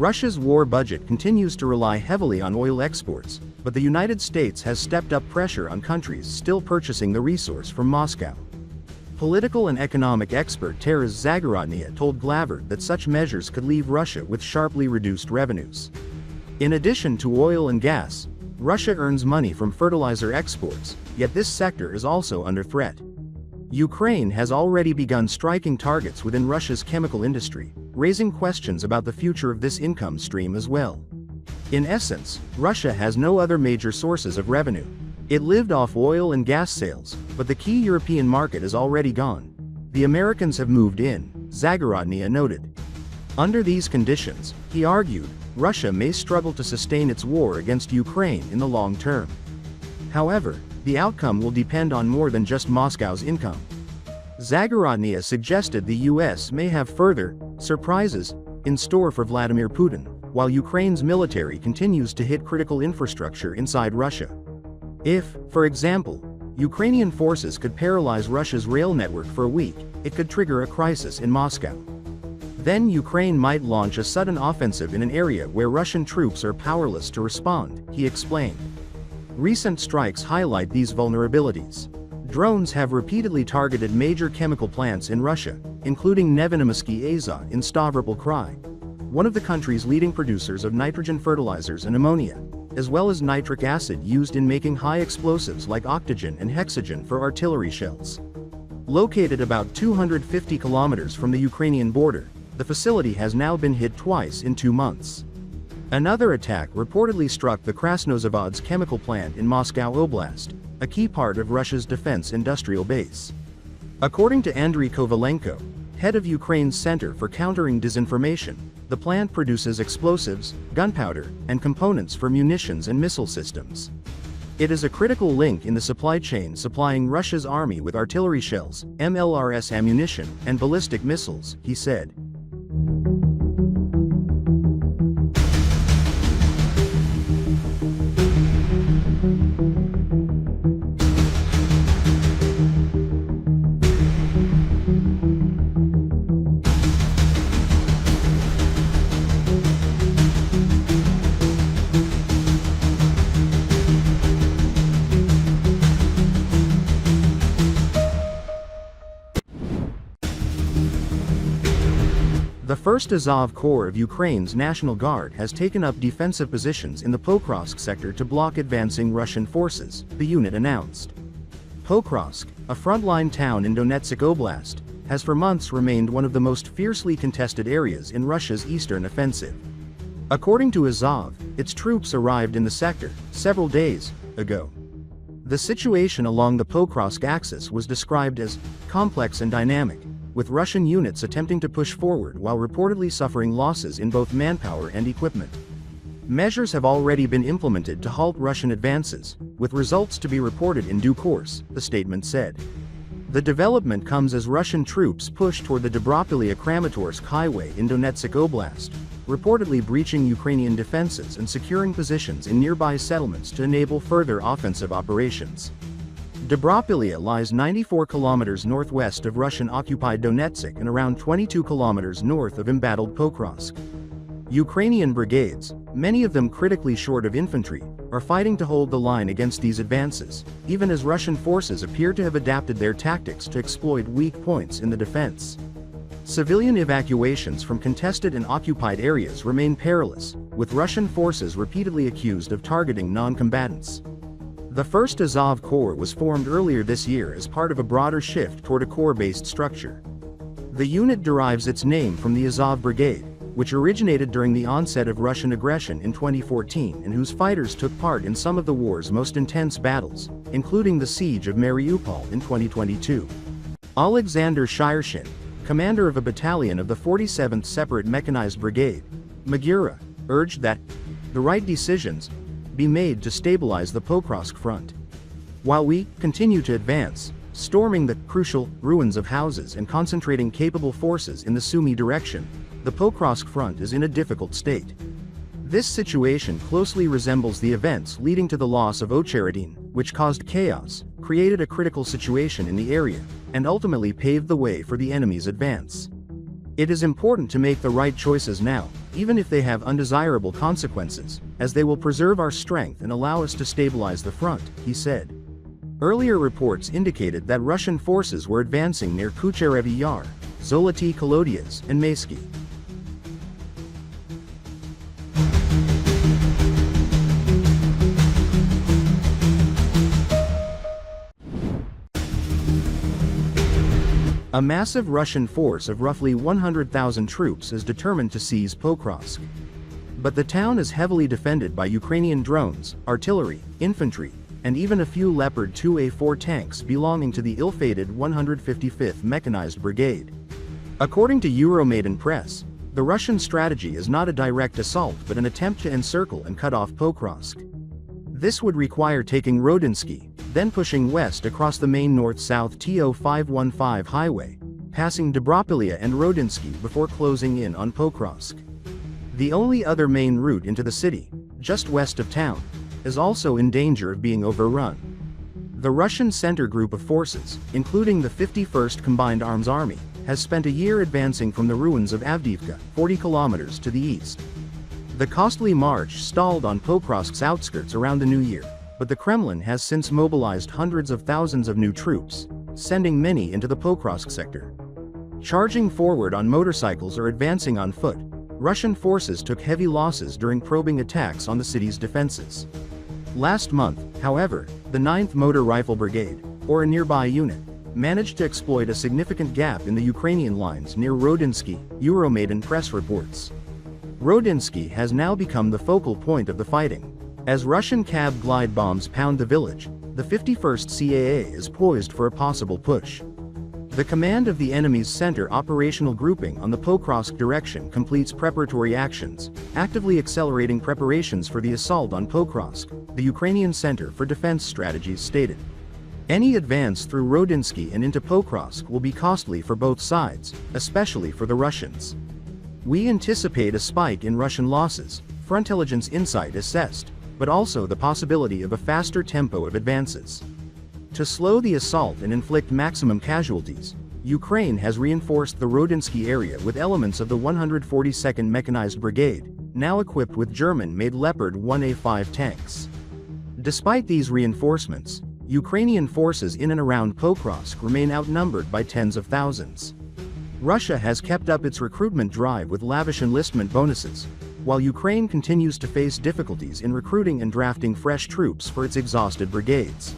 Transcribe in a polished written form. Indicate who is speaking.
Speaker 1: Russia's war budget continues to rely heavily on oil exports, but the United States has stepped up pressure on countries still purchasing the resource from Moscow. Political and economic expert Taras Zagorodnia told Glaver that such measures could leave Russia with sharply reduced revenues. In addition to oil and gas, Russia earns money from fertilizer exports, yet this sector is also under threat. Ukraine has already begun striking targets within Russia's chemical industry, raising questions about the future of this income stream as well. In essence, Russia has no other major sources of revenue. It lived off oil and gas sales, but the key European market is already gone. The Americans have moved in, Zagorodnia noted. Under these conditions, he argued, Russia may struggle to sustain its war against Ukraine in the long term. However, the outcome will depend on more than just Moscow's income. Zagorodnia suggested the US may have further surprises in store for Vladimir Putin, while Ukraine's military continues to hit critical infrastructure inside Russia. If, for example, Ukrainian forces could paralyze Russia's rail network for a week, it could trigger a crisis in Moscow. Then Ukraine might launch a sudden offensive in an area where Russian troops are powerless to respond, he explained. Recent strikes highlight these vulnerabilities. Drones have repeatedly targeted major chemical plants in Russia, including Nevenomysky Azot in Stavropol Krai, one of the country's leading producers of nitrogen fertilizers and ammonia, as well as nitric acid used in making high explosives like octogen and hexogen for artillery shells. Located about 250 kilometers from the Ukrainian border, the facility has now been hit twice in 2 months. Another attack reportedly struck the Krasnozavodsk chemical plant in Moscow Oblast, a key part of Russia's defense industrial base. According to Andriy Kovalenko, head of Ukraine's Center for Countering Disinformation, the plant produces explosives, gunpowder, and components for munitions and missile systems. It is a critical link in the supply chain supplying Russia's army with artillery shells, MLRS ammunition, and ballistic missiles, he said. The 1st Azov Corps of Ukraine's National Guard has taken up defensive positions in the Pokrovsk sector to block advancing Russian forces, the unit announced. Pokrovsk, a frontline town in Donetsk Oblast, has for months remained one of the most fiercely contested areas in Russia's eastern offensive. According to Azov, its troops arrived in the sector several days ago. The situation along the Pokrovsk axis was described as complex and dynamic, with Russian units attempting to push forward while reportedly suffering losses in both manpower and equipment. Measures have already been implemented to halt Russian advances, with results to be reported in due course, the statement said. The development comes as Russian troops push toward the Debropilya-Kramatorsk highway in Donetsk Oblast, reportedly breaching Ukrainian defenses and securing positions in nearby settlements to enable further offensive operations. Debropilya lies 94 kilometers northwest of Russian-occupied Donetsk and around 22 kilometers north of embattled Pokrovsk. Ukrainian brigades, many of them critically short of infantry, are fighting to hold the line against these advances, even as Russian forces appear to have adapted their tactics to exploit weak points in the defense. Civilian evacuations from contested and occupied areas remain perilous, with Russian forces repeatedly accused of targeting non-combatants. The 1st Azov Corps was formed earlier this year as part of a broader shift toward a corps-based structure. The unit derives its name from the Azov Brigade, which originated during the onset of Russian aggression in 2014 and whose fighters took part in some of the war's most intense battles, including the siege of Mariupol in 2022. Alexander Shirshin, commander of a battalion of the 47th Separate Mechanized Brigade, Magura, urged that the right decisions be made to stabilize the Pokrovsk front. While we continue to advance, storming the crucial ruins of houses and concentrating capable forces in the Sumy direction, the Pokrovsk front is in a difficult state. This situation closely resembles the events leading to the loss of Ocheredin, which caused chaos, created a critical situation in the area, and ultimately paved the way for the enemy's advance. It is important to make the right choices now, even if they have undesirable consequences, as they will preserve our strength and allow us to stabilize the front, he said. Earlier reports indicated that Russian forces were advancing near Kucherevy Yar, Zoloty Kolodias, and Maysky. A massive Russian force of roughly 100,000 troops is determined to seize Pokrovsk. But the town is heavily defended by Ukrainian drones, artillery, infantry, and even a few Leopard 2A4 tanks belonging to the ill-fated 155th Mechanized Brigade. According to Euromaidan Press, the Russian strategy is not a direct assault but an attempt to encircle and cut off Pokrovsk. This would require taking Rodinsky, then pushing west across the main north-south TO515 highway, passing Dobropilya and Rodinsky before closing in on Pokrovsk. The only other main route into the city, just west of town, is also in danger of being overrun. The Russian Center Group of Forces, including the 51st Combined Arms Army, has spent a year advancing from the ruins of Avdiivka, 40 kilometers to the east. The costly march stalled on Pokrovsk's outskirts around the new year, but the Kremlin has since mobilized hundreds of thousands of new troops, sending many into the Pokrovsk sector. Charging forward on motorcycles or advancing on foot, Russian forces took heavy losses during probing attacks on the city's defenses. Last month, however, the 9th Motor Rifle Brigade, or a nearby unit, managed to exploit a significant gap in the Ukrainian lines near Rodinsky, Euromaidan Press reports. Rodinsky has now become the focal point of the fighting. As Russian cab glide bombs pound the village, the 51st CAA is poised for a possible push. The command of the enemy's center operational grouping on the Pokrovsk direction completes preparatory actions, actively accelerating preparations for the assault on Pokrovsk, the Ukrainian Center for Defense Strategies stated. Any advance through Rodinsky and into Pokrovsk will be costly for both sides, especially for the Russians. We anticipate a spike in Russian losses, Frontelligence Insight assessed, but also the possibility of a faster tempo of advances. To slow the assault and inflict maximum casualties, Ukraine has reinforced the Rodinsky area with elements of the 142nd Mechanized Brigade, now equipped with German-made Leopard 1A5 tanks. Despite these reinforcements, Ukrainian forces in and around Pokrovsk remain outnumbered by tens of thousands. Russia has kept up its recruitment drive with lavish enlistment bonuses, while Ukraine continues to face difficulties in recruiting and drafting fresh troops for its exhausted brigades.